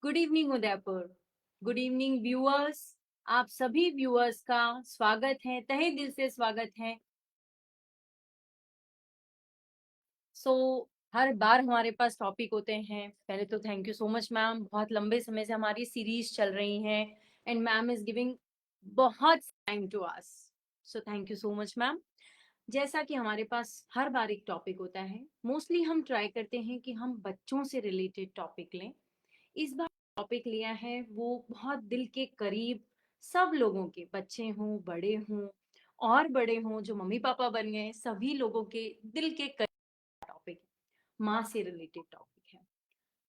Good evening Udaipur. Good evening viewers. आप सभी viewers का स्वागत है, तहे दिल से स्वागत है। सो हर बार हमारे पास टॉपिक होते हैं। पहले तो thank you so much ma'am, बहुत लंबे समय से हमारी सीरीज चल रही है एंड मैम इज गिविंग बहुत time to us. So thank you so much ma'am. जैसा कि हमारे पास हर बार एक टॉपिक होता है, मोस्टली हम ट्राई करते हैं कि हम बच्चों से रिलेटेड टॉपिक लें। इस बार टॉपिक लिया है वो बहुत दिल के करीब, सब लोगों के, बच्चे हों बड़े हों और बड़े हों जो मम्मी पापा बन गए, सभी लोगों के दिल के करीब टॉपिक, माँ से रिलेटेड टॉपिक है।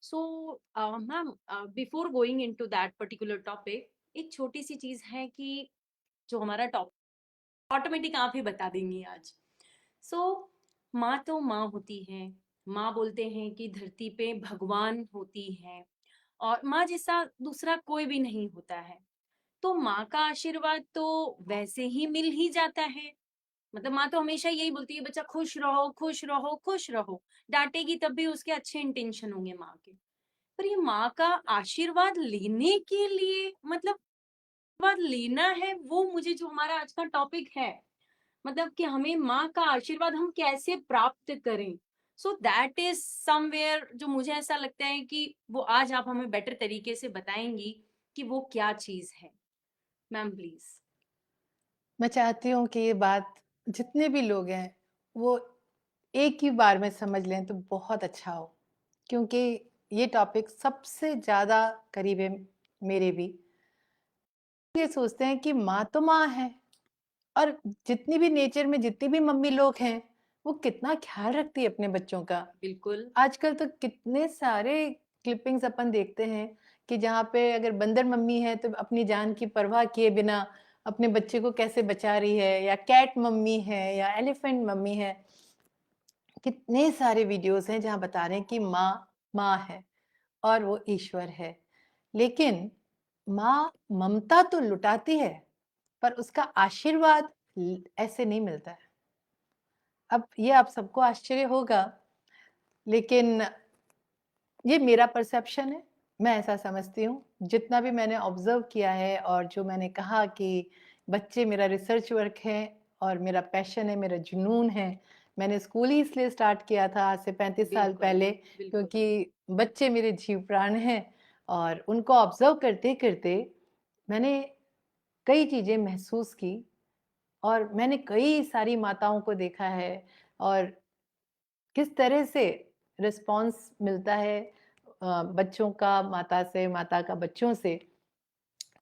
So ma'am, before going into that particular topic, एक छोटी सी चीज है कि जो हमारा टॉपिक ऑटोमेटिक आप ही बता देंगी आज। सो माँ तो माँ होती है। माँ बोलते हैं कि धरती पे भगवान होती है और माँ जैसा दूसरा कोई भी नहीं होता है। तो माँ का आशीर्वाद तो वैसे ही मिल ही जाता है। मतलब माँ तो हमेशा यही बोलती है, बच्चा खुश रहो खुश रहो खुश रहो। डांटेगी तब भी उसके अच्छे इंटेंशन होंगे माँ के। पर ये माँ का आशीर्वाद लेने के लिए, मतलब आशीर्वाद लेना है, वो मुझे जो हमारा आज का टॉपिक है, मतलब कि हमें माँ का आशीर्वाद हम कैसे प्राप्त करें। सो दैट इज समवेयर जो मुझे ऐसा लगता है कि वो आज आप हमें बेटर तरीके से बताएंगी कि वो क्या चीज है। Ma'am please. मैं चाहती हूँ कि ये बात जितने भी लोग हैं वो एक ही बार में समझ लें तो बहुत अच्छा हो, क्योंकि ये टॉपिक सबसे ज़्यादा करीब है मेरे भी। ये सोचते हैं कि माँ तो माँ है, और जितनी भी नेचर में जितनी भी मम्मी लोग हैं वो कितना ख्याल रखती है अपने बच्चों का। बिल्कुल। आजकल तो कितने सारे क्लिपिंग्स अपन देखते हैं कि जहाँ पे अगर बंदर मम्मी है तो अपनी जान की परवाह किए बिना अपने बच्चे को कैसे बचा रही है, या कैट मम्मी है या एलिफेंट मम्मी है। कितने सारे वीडियोस हैं जहाँ बता रहे हैं कि माँ माँ है और वो ईश्वर है। लेकिन माँ ममता तो लुटाती है, पर उसका आशीर्वाद ऐसे नहीं मिलता है। अब ये आप सबको आश्चर्य होगा, लेकिन ये मेरा परसेप्शन है, मैं ऐसा समझती हूँ। जितना भी मैंने ऑब्ज़र्व किया है और जो मैंने कहा कि बच्चे मेरा रिसर्च वर्क है और मेरा पैशन है, मेरा जुनून है। मैंने स्कूल ही इसलिए स्टार्ट किया था आज से 35 साल बिल्कुल। पहले, बिल्कुल। क्योंकि बच्चे मेरे जीव प्राण हैं। और उनको ऑब्ज़र्व करते-करते मैंने कई चीज़ें महसूस की, और मैंने कई सारी माताओं को देखा है और किस तरह से रिस्पॉन्स मिलता है बच्चों का माता से, माता का बच्चों से।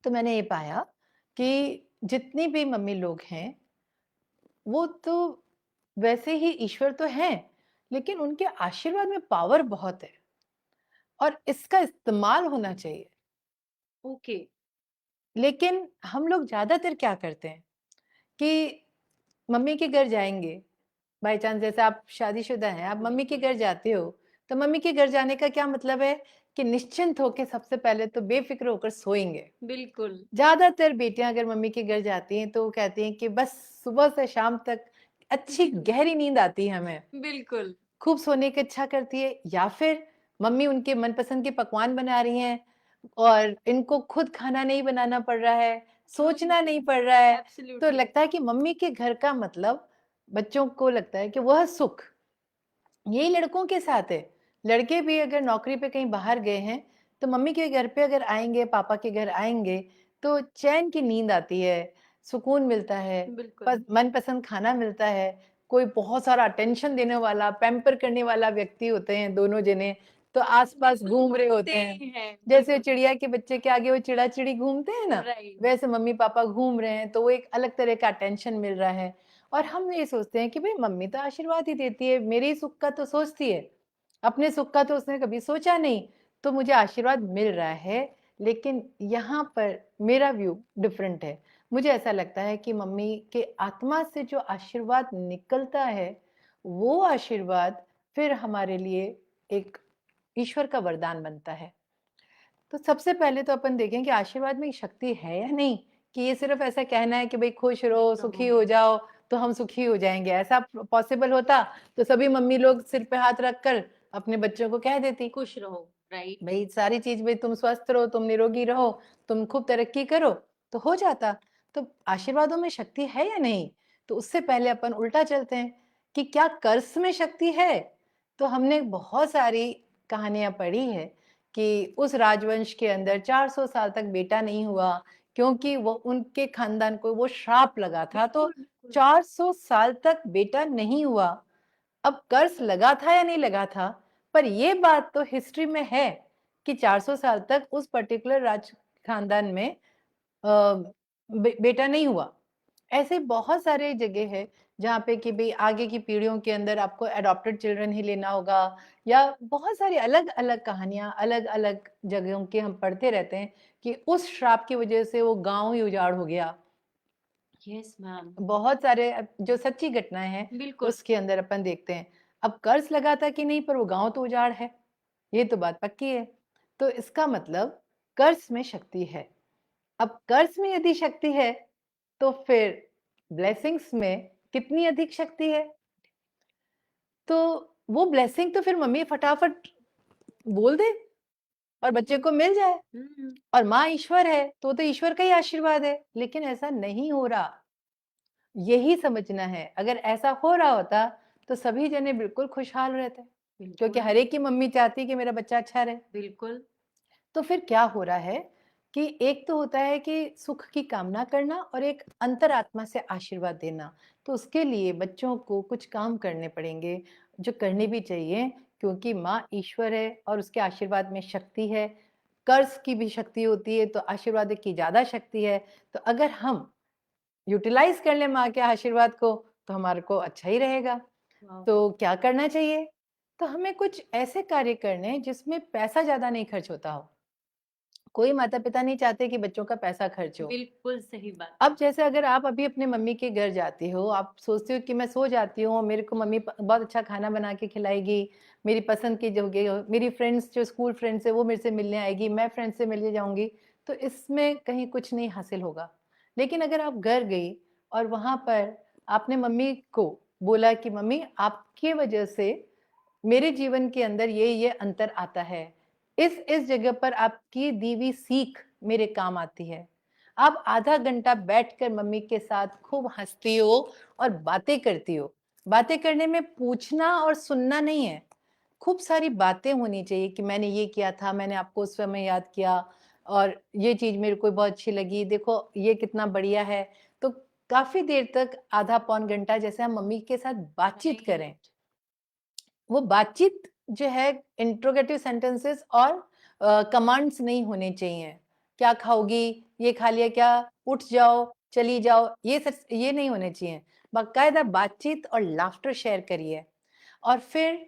तो मैंने ये पाया कि जितनी भी मम्मी लोग हैं, वो तो वैसे ही ईश्वर तो हैं, लेकिन उनके आशीर्वाद में पावर बहुत है और इसका इस्तेमाल होना चाहिए। ओके। लेकिन हम लोग ज़्यादातर क्या करते हैं कि मम्मी के घर जाएँगे, बाय चांस जैसे आप शादीशुदा हैं, आप मम्मी के बिल्कुल। घर जाते हो, तो मम्मी के घर जाने का क्या मतलब है कि निश्चिंत होके सबसे पहले तो बेफ़िक्र होकर सोएँगे। बिल्कुल। ज़्यादातर बेटियाँ अगर मम्मी के घर जाती हैं, तो वो कहती हैं कि बस सुबह से शाम तक अच्छी गहरी नींद आती है हमें, बिल्कुल। खूब सोने की इच्छा करती है, या फिर मम्मी उनके मनपसंद के पकवान बना रही हैं और इनको खुद खाना नहीं बनाना पड़ रहा है, सोचना नहीं पड़ रहा है। तो एब्सोल्युटली। लगता है कि मम्मी के घर का मतलब, बच्चों को लगता है कि वह सुख। यही लड़कों के साथ है। लड़के भी अगर नौकरी पे कहीं बाहर गए हैं, तो मम्मी के घर पे अगर आएँगे, पापा के घर आएँगे, तो चैन की नींद आती है, सुकून मिलता है, बिल्कुल। पस मनपसंद खाना मिलता है, कोई बहुत सारा अटेंशन देने वाला, पैम्पर करने वाला व्यक्ति होते हैं दोनों जने, तो आस-पास बिल्कुल घूम रहे घूमते होते हैं। ही हैं, जैसे बिल्कुल। चिड़िया के बच्चे के आगे वो चिड़ा-चिड़ी घूमते हैं ना, राइट। वैसे मम्मी-पापा घूम रहे हैं, तो वो एक अलग तरह का अटेंशन मिल रहा है। और हम ये सोचते हैं कि भई मम्मी तो आशीर्वाद ही देती है, मेरे ही सुख का तो सोचती है, अपने सुख का तो उसने कभी सोचा नहीं, तो मुझे आशीर्वाद मिल रहा है। लेकिन यहाँ पर मेरा व्यू डिफरेंट है। मुझे ऐसा लगता है कि मम्मी के आत्मा से जो आशीर्वाद निकलता है, वो आशीर्वाद फिर हमारे लिए एक ईश्वर का वरदान बनता है। तो सबसे पहले तो अपन देखें कि आशीर्वाद में शक्ति है या नहीं, कि ये सिर्फ़ ऐसा कहना है कि भई खुश खुश रहो, सुखी रहो। हो जाओ, तो हम सुखी हो जाएँगे। ऐसा पॉसिबल होता तो सभी मम्मी लोग सिर पे हाथ रख कर अपने बच्चों को कह देती। खुश रहो। राइट। भाई सारी चीज में तुम स्वस्थ रहो, तुम निरोगी रहो, तुम खूब तरक्की करो तो हो जाता। तो आशीर्वादों में शक्ति है या नहीं? तो उससे पहले अपन उल्टा चलते हैं कि क्या कर्ज में शक्ति है? तो हमने बहुत सारी कहानियां पढ़ी है कि उस राजवंश के अंदर 400 साल तक बेटा नहीं हुआ क्योंकि वो उनके खानदान को वो श्राप लगा था। तो बिल्कुल, बिल्कुल। 400 साल तक बेटा नहीं हुआ। अब कर्ज लगा था या नहीं लगा था, पर ये बात तो हिस्ट्री में है कि 400 साल तक उस पर्टिकुलर राज खानदान में बेटा नहीं हुआ। ऐसे बहुत सारे जगह है जहाँ पे कि भाई आगे की पीढ़ियों के अंदर आपको अडॉप्टेड चिल्ड्रन ही लेना होगा, या बहुत सारी अलग अलग कहानियां अलग अलग जगहों की हम पढ़ते रहते हैं कि उस श्राप की वजह से वो गांव ही उजाड़ हो गया। Yes ma'am. बहुत सारे जो सच्ची घटनाएं हैं बिल्कुल। उसके अंदर अपन देखते हैं। अब कर्ज लगा था कि नहीं, पर वो गांव तो उजाड़ है, ये तो बात पक्की है। तो इसका मतलब कर्ज में शक्ति है। अब कर्ज में यदि शक्ति है तो फिर ब्लेसिंग्स में कितनी अधिक शक्ति है? तो वो ब्लेसिंग तो फिर मम्मी फटाफट बोल दे और बच्चे को मिल जाए। और माँ ईश्वर है तो ईश्वर का ही आशीर्वाद है, लेकिन ऐसा नहीं हो रहा। यही समझना है। अगर ऐसा हो रहा होता तो सभी जने बिल्कुल खुशहाल रहते, क्योंकि हर एक की मम्मी चाहती कि मेरा बच्चा अच्छा रहे। बिल्कुल। तो फिर क्या हो रहा है कि एक तो होता है कि सुख की कामना करना और एक अंतरात्मा से आशीर्वाद देना। तो उसके लिए बच्चों को कुछ काम करने पड़ेंगे, जो करने भी चाहिए, क्योंकि माँ ईश्वर है और उसके आशीर्वाद में शक्ति है। कर्ज की भी शक्ति होती है तो आशीर्वाद की ज्यादा शक्ति है। तो अगर हम यूटिलाइज कर ले माँ के आशीर्वाद को तो हमारे को अच्छा ही रहेगा। तो क्या करना चाहिए? तो हमें कुछ ऐसे कार्य करने हैं जिसमें पैसा ज्यादा नहीं खर्च होता हो। कोई माता पिता नहीं चाहते कि बच्चों का पैसा खर्च हो। बिल्कुल सही बात। अब जैसे अगर आप अभी अपने मम्मी के घर जाती हो, आप सोचते हो कि मैं सो जाती हूँ, मेरे को मम्मी बहुत अच्छा खाना बना के खिलाएगी, मेरी पसंद की जगह, मेरी फ्रेंड्स जो स्कूल फ्रेंड्स है वो मेरे से मिलने आएगी, मैं फ्रेंड्स से मिलने जाऊंगी, तो इसमें कहीं कुछ नहीं हासिल होगा। लेकिन अगर आप घर गई और वहां पर आपने मम्मी को बोला कि मम्मी आपकी वजह से मेरे जीवन के अंदर ये अंतर आता है, इस जगह पर आपकी दी हुई सीख मेरे काम आती है। आप आधा घंटा बैठकर मम्मी के साथ खूब हंसती हो और बातें करती हो। बातें करने में पूछना और सुनना नहीं है, खूब सारी बातें होनी चाहिए कि मैंने ये किया था, मैंने आपको उस समय याद किया और ये चीज मेरे को बहुत अच्छी लगी, देखो ये कितना बढ़िया है। तो काफी देर तक आधा पौन घंटा जैसे हम मम्मी के साथ बातचीत करें। वो बातचीत जो है इंट्रोगेटिव सेंटेंसेस और कमांड्स नहीं होने चाहिए। क्या खाओगी, ये खा लिया क्या, उठ जाओ, चली जाओ, ये नहीं होने चाहिए। बाकायदा बातचीत और लाफ्टर शेयर करिए। और फिर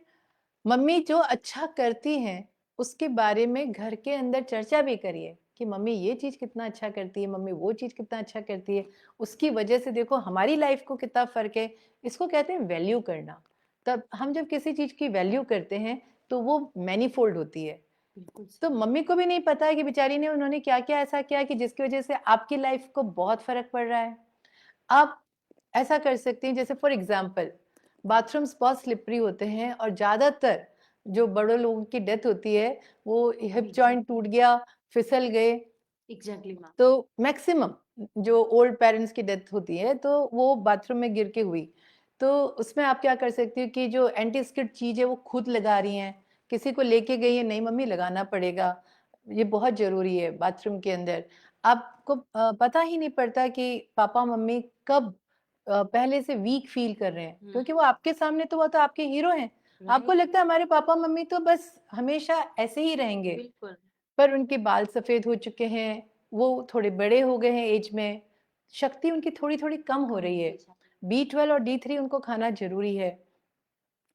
मम्मी जो अच्छा करती हैं उसके बारे में घर के अंदर चर्चा भी करिए कि मम्मी ये चीज कितना अच्छा करती है, मम्मी वो चीज कितना अच्छा करती है, उसकी वजह से देखो हमारी लाइफ को कितना फर्क है। इसको कहते हैं वैल्यू करना। तब हम जब किसी चीज की वैल्यू करते हैं तो वो मैनीफोल्ड होती है। तो मम्मी को भी नहीं पता है कि बेचारी ने उन्होंने क्या क्या ऐसा किया कि जिसकी वजह से आपकी लाइफ को बहुत फर्क पड़ रहा है। आप ऐसा कर सकते हैं, जैसे फॉर एग्जाम्पल बाथरूम्स बहुत स्लिपरी होते हैं और ज्यादातर जो बड़े लोगों की डेथ होती है वो हिप जॉइंट टूट गया, फिसल गए। Exactly ma'am. तो मैक्सिमम जो ओल्ड पेरेंट्स की डेथ होती है तो वो बाथरूम में गिर के हुई। तो उसमें आप क्या कर सकती हो कि जो एंटी स्किड चीज है वो खुद लगा रही हैं, किसी को लेके गई है, नहीं मम्मी लगाना पड़ेगा, ये बहुत जरूरी है बाथरूम के अंदर। आपको पता ही नहीं पड़ता कि पापा मम्मी कब पहले से वीक फील कर रहे हैं, क्योंकि वो आपके सामने तो वो तो आपके हीरो हैं। आपको लगता है हमारे पापा मम्मी तो बस हमेशा ऐसे ही रहेंगे, बिल्कुल। पर उनके बाल सफेद हो चुके हैं, वो थोड़े बड़े हो गए हैं एज में, शक्ति उनकी थोड़ी थोड़ी कम हो रही है। B12 और D3 उनको खाना जरूरी है।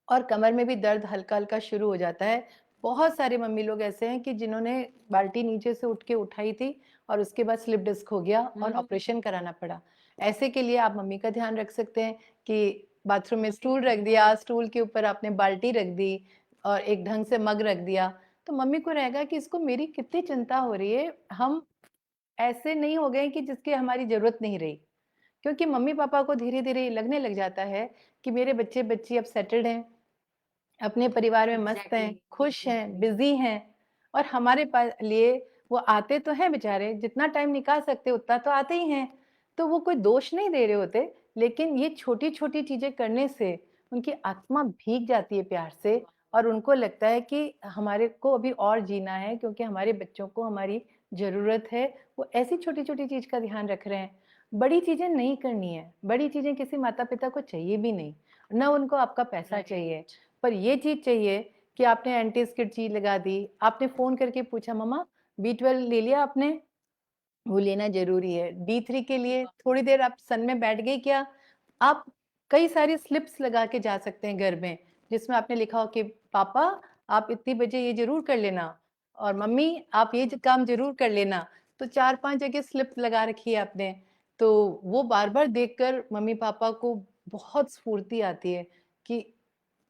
और कमर में भी दर्द हल्का हल्का शुरू हो जाता है। बहुत सारे मम्मी लोग ऐसे हैं कि जिन्होंने बाल्टी नीचे से उठ के उठाई थी और उसके बाद स्लिप डिस्क हो गया और ऑपरेशन कराना पड़ा। ऐसे के लिए आप मम्मी का ध्यान रख सकते हैं कि बाथरूम में स्टूल रख दिया, स्टूल के ऊपर आपने बाल्टी रख दी और एक ढंग से मग रख दिया, तो मम्मी को रहेगा कि इसको मेरी कितनी चिंता हो रही है, हम ऐसे नहीं हो गए कि जिसकी हमारी जरूरत नहीं रही। क्योंकि मम्मी पापा को धीरे धीरे लगने लग जाता है कि मेरे बच्चे बच्ची अब सेटल्ड हैं, अपने परिवार में मस्त हैं, खुश हैं, बिजी हैं, और हमारे लिए वो आते तो हैं बेचारे, जितना टाइम निकाल सकते उतना तो आते ही हैं। तो वो कोई दोष नहीं दे रहे होते, लेकिन ये छोटी-छोटी चीज़ें करने से उनकी आत्मा भीग जाती है प्यार से और उनको लगता है कि हमारे को अभी और जीना है क्योंकि हमारे बच्चों को हमारी ज़रूरत है। वो ऐसी छोटी-छोटी चीज़ का ध्यान रख रहे हैं। बड़ी चीज़ें नहीं करनी है, बड़ी चीज़ें किसी माता-पिता को चाहिए भी नहीं, ना उनको आपका पैसा चाहिए। पर ये चीज़ चाहिए कि आपने एंटी स्किड चीज़ लगा दी, आपने फ़ोन करके पूछा मम्मा बी12 ले लिया आपने? वो लेना ज़रूरी है। डी3 के लिए थोड़ी देर आप सन में बैठ गए क्या? आप कई सारी स्लिप्स लगा के जा सकते हैं घर में, जिसमें आपने लिखा हो कि पापा आप इतनी बजे ये ज़रूर कर लेना और मम्मी आप ये काम ज़रूर कर लेना। तो 4-5 जगह स्लिप लगा रखी है आपने। तो वो बार-बार देखकर मम्मी-पापा को बहुत स्फूर्ति आती है कि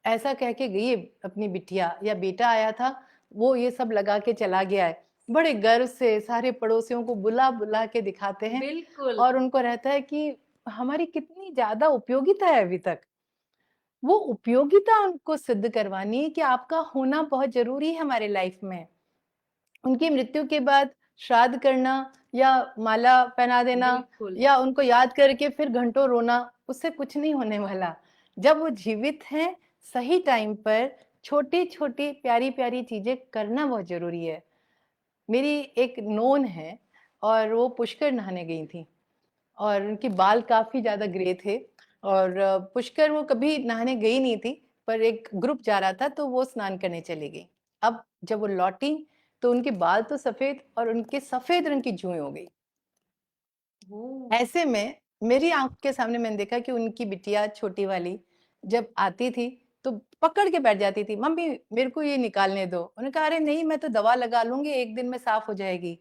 ऐसा कह के गई है अपनी बिटिया या बेटा आया था, वो ये सब लगा के चला गया है। बड़े गर्व से सारे पड़ोसियों को बुला-बुला के दिखाते हैं बिल्कुल। और उनको रहता है कि हमारी कितनी ज़्यादा उपयोगिता है अभी तक। वो उपयोगिता उनको सिद्ध करवानी है कि आपका होना बहुत ज़रूरी है हमारे लाइफ में। उनकी मृत्यु के बाद श्राद्ध करना या माला पहना देना बिल्कुल। या उनको याद करके फिर घंटों रोना, उससे कुछ नहीं होने वाला। जब वो जीवित हैं, सही टाइम पर छोटी-छोटी, प्यारी-प्यारी चीज़ें करना बहुत ज़रूरी है। मेरी एक नोन है और वो पुष्कर नहाने गई थी और उनके बाल काफ़ी ज़्यादा ग्रे थे और पुष्कर वो कभी नहाने गई नहीं थी, पर एक ग्रुप जा रहा था तो वो स्नान करने चली गई। अब जब वो लौटी तो उनके बाल तो सफ़ेद और उनके सफ़ेद रंग की जूएँ हो गई। ओह! ऐसे में मेरी आँख के सामने मैंने देखा कि उनकी बिटिया छोटी वाली जब आती थी तो पकड़ के बैठ जाती थी, मम्मी मेरे को ये निकालने दो। उन्होंने कहा अरे नहीं मैं तो दवा लगा लूँगी, 1 दिन में साफ हो जाएगी।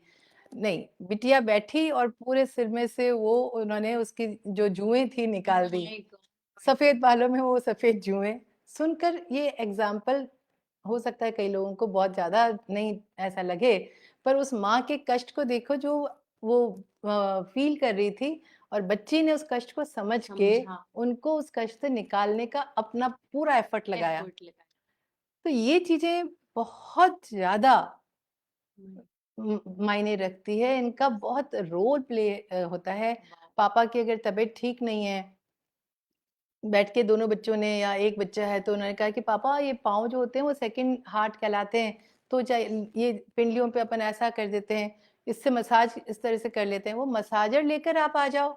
नहीं, बिटिया बैठी और पूरे सिर में से वो उन्होंने उसकी जो जुएँ थी निकाल दी। My God! सफ़ेद बालों में वो सफ़ेद जुएँ। सुनकर ये एग्ज़ाम्पल हो सकता है कई लोगों को बहुत ज़्यादा नहीं ऐसा लगे, पर उस माँ के कष्ट को देखो जो वो फ़ील कर रही थी और बच्ची ने उस कष्ट को समझ के समझा, उनको उस कष्ट से निकालने का अपना पूरा एफ़र्ट लगाया। एफर्ट लगाया। तो ये चीज़ें बहुत ज़्यादा हुँ, मायने रखती है, इनका बहुत रोल प्ले होता है। वाओ! पापा की अगर तबीयत ठीक नहीं है, बैठ के दोनों बच्चों ने या एक बच्चा है तो उन्होंने कहा कि पापा ये पाँव जो होते हैं वो सेकंड हार्ट कहलाते हैं, तो चाहे ये पिंडलियों पे अपन ऐसा कर देते हैं, इससे मसाज इस तरह से कर लेते हैं, वो मसाजर लेकर आप आ जाओ,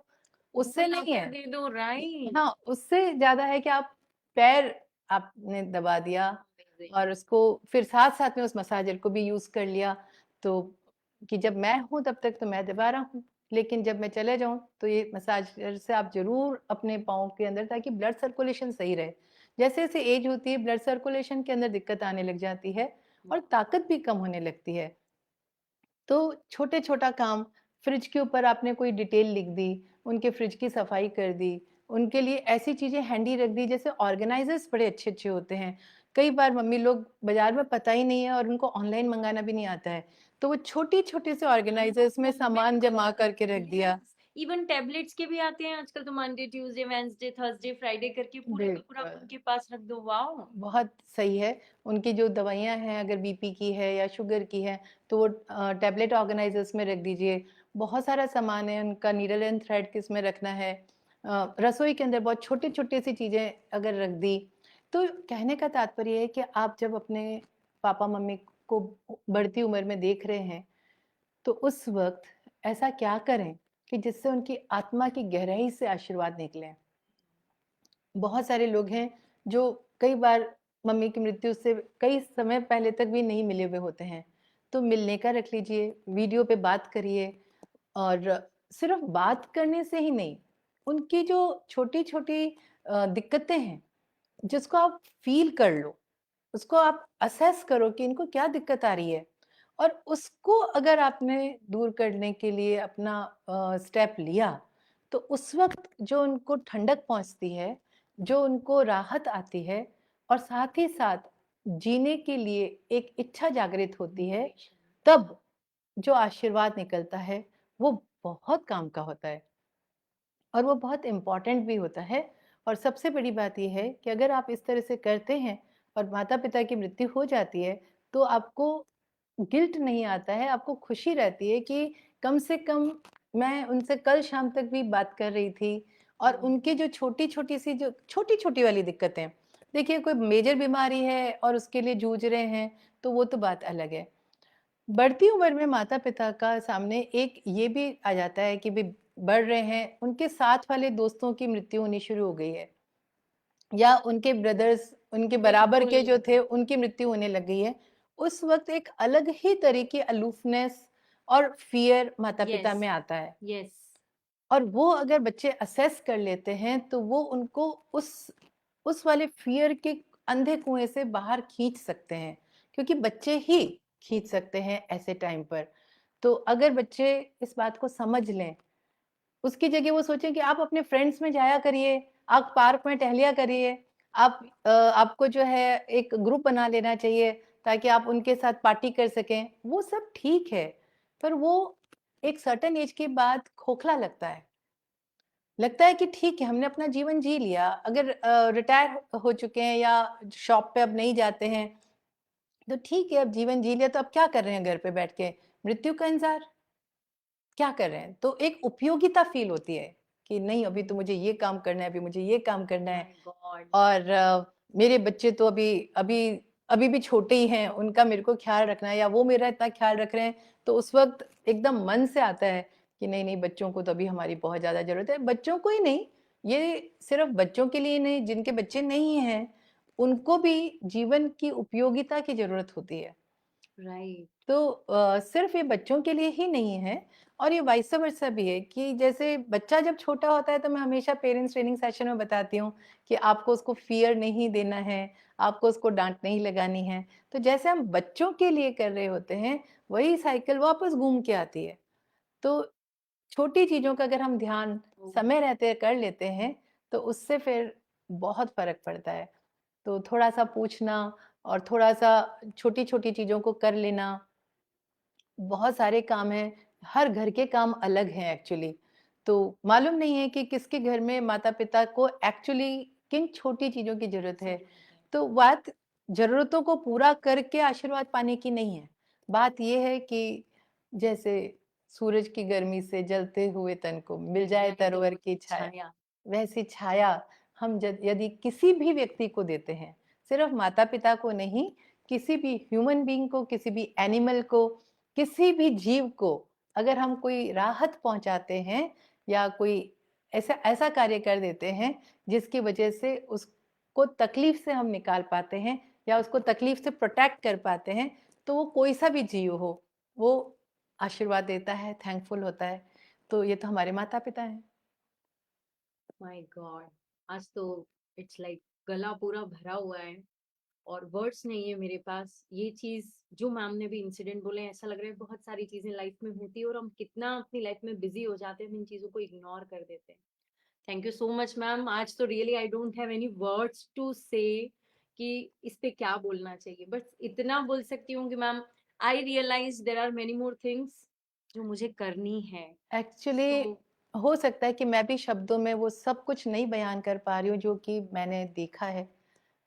उनको उससे नहीं लाकर है। दे दो, राइट? हाँ, उससे ज़्यादा है कि आप पैर आपने दबा दिया अमेज़िंग। और उसको फिर साथ-साथ में उस मसाजर को भी यूज़ कर लिया, तो कि जब मैं हूँ तब तक तो मैं दबा रहा हूँ, लेकिन जब मैं चले जाऊँ तो ये मसाजर से आप ज़रूर अपने पाँव के अंदर ताकि ब्लड सर्कुलेशन सही रहे। जैसे-जैसे एज होती है ब्लड सर्कुलेशन के अंदर दिक्कत आने लग जाती है और ताकत भी कम होने लगती है। तो छोटे-छोटा काम, फ्रिज के ऊपर आपने कोई डिटेल लिख दी, उनके फ्रिज की सफाई कर दी, उनके लिए ऐसी चीज़ें हैंडी रख दी जैसे ऑर्गेनाइज़र्स बड़े अच्छे-अच्छे होते हैं। कई बार मम्मी लोग बाज़ार में पता ही नहीं है और उनको ऑनलाइन मँगाना भी नहीं आता है। तो वो छोटे-छोटे से ऑर्गेनाइज़र्स में सामान बिल्कुल, जमा करके रख दिया। यस। इवन टैबलेट्स के भी आते हैं आजकल तो Monday, Tuesday, Wednesday, Thursday, Friday करके पूरे का पूरा बिल्कुल। उनके पास रख दो, वाओ! बहुत सही है। उनकी जो दवाइयाँ हैं अगर बीपी की है या शुगर की है, तो वो टैबलेट ऑर्गेनाइज़र्स में रख दीजिए। बहुत सारा सामान है उनका नीडल एंड थ्रेड किसमें रखना है। रसोई के अंदर बहुत छोटी-छोटी सी चीज़ें अगर रख दी, तो कहने का तात्पर्य है कि आप जब अपने पापा-मम्मी को बढ़ती उम्र में देख रहे हैं, तो उस वक़्त ऐसा क्या करें कि जिससे उनकी आत्मा की गहराई से आशीर्वाद निकले? बहुत सारे लोग हैं जो कई बार मम्मी की मृत्यु से कई समय पहले तक भी नहीं मिले हुए होते हैं। तो मिलने का रख लीजिए, वीडियो पे बात करिए और सिर्फ़ बात करने से ही नहीं, उनकी जो छोटी-छोटी दिक्कतें हैं, जिसको आप फ़ील कर लो, उसको आप असेस करो कि इनको क्या दिक्कत आ रही है और उसको अगर आपने दूर करने के लिए अपना स्टेप लिया, तो उस वक़्त जो उनको ठंडक पहुँचती है, जो उनको राहत आती है और साथ ही साथ जीने के लिए एक इच्छा जागृत होती है, मोटिवेशन। तब जो आशीर्वाद निकलता है, वो बहुत काम का होता है। और वो बहुत इम्पोर्टेंट भी होता है और सबसे बड़ी बात ये है कि अगर आप इस तरह से करते हैं और माता-पिता की मृत्यु हो जाती है, तो आपको गिल्ट नहीं आता है, आपको खुशी रहती है कि कम से कम मैं उनसे कल शाम तक भी बात कर रही थी और उनकी जो छोटी-छोटी सी जो छोटी-छोटी वाली दिक्कतें, देखिए कोई मेजर बीमारी है और उसके लिए जूझ रहे हैं, तो वो तो बात अलग है। बढ़ती उम्र में माता-पिता का सामने एक ये भी आ जाता है कि भई बढ़ रहे हैं, उनके साथ वाले दोस्तों की मृत्यु होनी शुरू हो गई है या उनके ब्रदर्स, उनके बराबर के बिल्कुल। जो थे, उनकी मृत्यु होने लग गई है। उस वक़्त एक अलग ही तरह की अलोफनेस और फ़ियर माता-पिता यस, में आता है यस, और वो अगर बच्चे असेस कर लेते हैं, तो वो उनको उस वाले फ़ियर के अंधे कुएँ से बाहर खींच सकते हैं, क्योंकि बच्चे ही खींच सकते हैं ऐसे टाइम पर। तो अगर बच्चे इस बात को समझ लें, उसकी जगह वो सोचें कि आप अपने फ्रेंड्स में जाया करिए, आप पार्क में टहलिया करिए, आपको जो है एक ग्रुप बना लेना चाहिए ताकि आप उनके साथ पार्टी कर सकें, वो सब ठीक है, पर वो एक सर्टेन एज के बाद खोखला लगता है। लगता है कि ठीक है, हमने अपना जीवन जी लिया, अगर रिटायर हो चुके हैं या शॉप पे अब नहीं जाते हैं, तो ठीक है, अब जीवन जी लिया तो अब क्या कर रहे हैं घर पे बैठ के? मृत्यु का इंतज़ार? क्या कर रहे हैं? तो एक उपयोगिता फ़ील होती है कि नहीं अभी तो मुझे ये काम करना है, अभी मुझे ये काम करना है माय गॉड! और मेरे बच्चे तो अभी अभी भी छोटे ही हैं, उनका मेरे को ख़्याल रखना है या वो मेरा इतना ख़्याल रख रहे हैं, तो उस वक़्त एकदम मन से आता है कि नहीं, बच्चों को तो अभी हमारी बहुत ज़्यादा ज़रूरत है। बच्चों को ही नहीं, ये सिर्फ़ बच्चों के लिए नहीं, जिनके बच्चे नहीं हैं, उनको भी जीवन की उपयोगिता की ज़रूरत होती है। राइट, तो सिर्फ ये बच्चों के लिए ही नहीं है और ये वाइस वर्सा भी है कि जैसे बच्चा जब छोटा होता है तो मैं हमेशा पेरेंट्स ट्रेनिंग सेशन में बताती हूँ कि आपको उसको फ़ियर नहीं देना है, आपको उसको डाँट नहीं लगानी है। तो जैसे हम बच्चों के लिए कर रहे होते हैं, वही साइकिल वापस घूम के आती है। तो छोटी चीज़ों का अगर हम ध्यान ओह! समय रहते कर लेते हैं, तो उससे फिर बहुत फ़र्क पड़ता है। तो थोड़ा-सा पूछना और थोड़ा-सा छोटी-छोटी चीज़ों को कर लेना बहुत सारे काम हैं, हर घर के काम अलग हैं एक्चुअली। तो मालूम नहीं है कि किसके घर में माता-पिता को एक्चुअली किन छोटी चीज़ों की ज़रूरत है। ज़रूरत है। तो बात ज़रूरतों को पूरा करके आशीर्वाद पाने की नहीं है। बात ये है कि जैसे सूरज की गर्मी से जलते हुए तन को मिल मिल जाए जाए तरोवर तरोवर की की छाया, छाया। वैसी छाया हम जद यदि किसी भी व्यक्ति को देते हैं, सिर्फ़ माता-पिता को नहीं, किसी भी ह्यूमन बीइंग को, किसी भी एनिमल को, किसी भी जीव को अगर हम कोई राहत पहुँचाते हैं या कोई ऐसा ऐसा कार्य कर देते हैं, जिसकी वजह से उसको तकलीफ़ से हम निकाल पाते हैं या उसको तकलीफ़ से प्रोटेक्ट कर पाते हैं, तो वो कोई-सा भी जीव हो, वो आशीर्वाद देता है, थैंकफुल होता है। तो ये तो हमारे माता-पिता हैं। My God! आज तो इट्स लाइक गला पूरा भरा हुआ है और वर्ड्स नहीं है मेरे पास। ये चीज़ जो मैम ने भी इंसिडेंट बोले, ऐसा लग रहा है बहुत सारी चीज़ें लाइफ में होती है और हम कितना अपनी लाइफ में बिज़ी हो जाते हैं, हम इन चीज़ों को इग्नोर कर देते हैं। Thank you so much ma'am. आज तो really I don't have any words to say कि इस पे क्या बोलना चाहिए। बस इतना बोल सकती हूँ कि ma'am I realise there are many more things जो मुझे करनी है। एक्चुअली सो हो सकता है कि मैं भी शब्दों में वो सब कुछ नहीं बयान कर पा रही हूँ जो कि मैंने देखा है।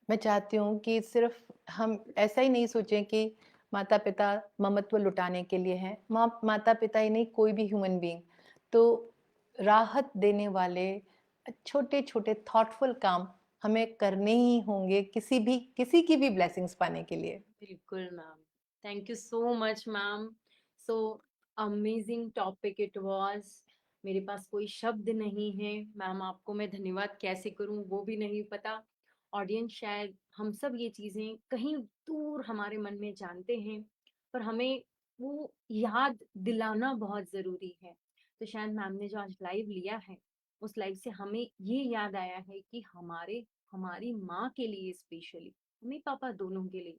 मैं चाहती हूँ कि सिर्फ़ हम ऐसा ही नहीं सोचें कि माता-पिता ममत्व लुटाने के लिए हैं। माता-पिता ही नहीं कोई भी ह्यूमन बीइंग तो राहत देने वाले छोटे-छोटे थॉटफुल काम हमें करने ही होंगे किसी की भी ब्लेसिंग्स पाने के लिए। बिल्कुल ma'am. Thank you so much ma'am. So amazing topic it was. मेरे पास कोई शब्द नहीं है मैम, आपको मैं धन्यवाद कैसे करूं वो भी नहीं पता। ऑडियंस शायद हम सब ये चीजें कहीं दूर हमारे मन में जानते हैं, पर हमें वो याद दिलाना बहुत जरूरी है। तो शायद मैम ने जो आज लाइव लिया है, उस लाइव से हमें ये याद आया है कि हमारी माँ के लिए स्पेशली, मम्मी पापा दोनों के लिए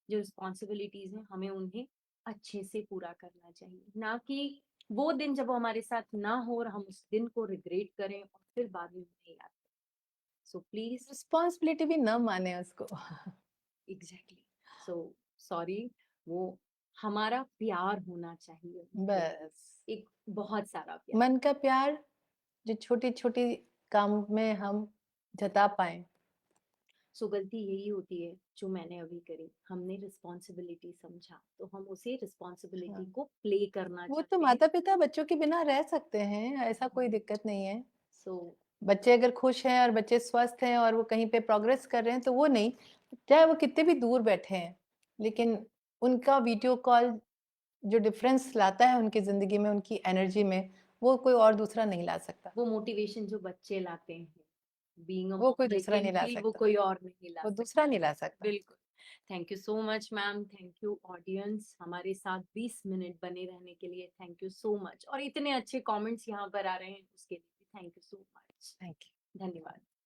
जो रिस्पॉन्सिबिलिटीज हैं, हमें उन्हें अच्छे से पूरा करना चाहिए, ना कि वो दिन जब वो हमारे साथ ना हो और हम उस दिन को रिग्रेट करें और फिर बाद में उन्हें याद करें। सो प्लीज, रिस्पॉन्सिबिलिटी भी न माने उसको। एग्जैक्टली, सो सॉरी, वो हमारा प्यार होना चाहिए उनके लिए, बस एक बहुत सारा प्यार। मन का प्यार जो छोटी-छोटी काम में हम जता पाएँ। सो गलती यही होती है जो मैंने अभी करी, हमने रिस्पॉन्सिबिलिटी समझा तो हम उसे रिस्पॉन्सिबिलिटी हाँ। को प्ले करना वो तो चाहते हैं। माता-पिता बच्चों के बिना रह सकते हैं, ऐसा कोई दिक्कत नहीं है। सो बच्चे अगर खुश हैं और बच्चे स्वस्थ हैं और वो कहीं पे प्रोग्रेस कर रहे हैं तो वो नहीं, चाहे वो कितने भी दूर बैठे हैं, लेकिन उनका वीडियो कॉल जो डिफरेंस लाता है उनकी ज़िंदगी में, उनकी एनर्जी में, वो कोई और दूसरा नहीं ला सकता। वो मोटिवेशन जो बच्चे लाते हैं, बीइंग अ वो मॉम कोई दे दूसरा कैन नहीं ला फील, वो सकता, कोई और नहीं ला वो सकता। दूसरा नहीं ला सकता। बिल्कुल। Thank you so much ma'am, thank you audience, हमारे साथ 20 मिनट बने रहने के लिए थैंक यू सो मच, और इतने अच्छे कमेंट्स यहाँ पर आ रहे हैं उसके लिए thank you so much. Thank you. धन्यवाद।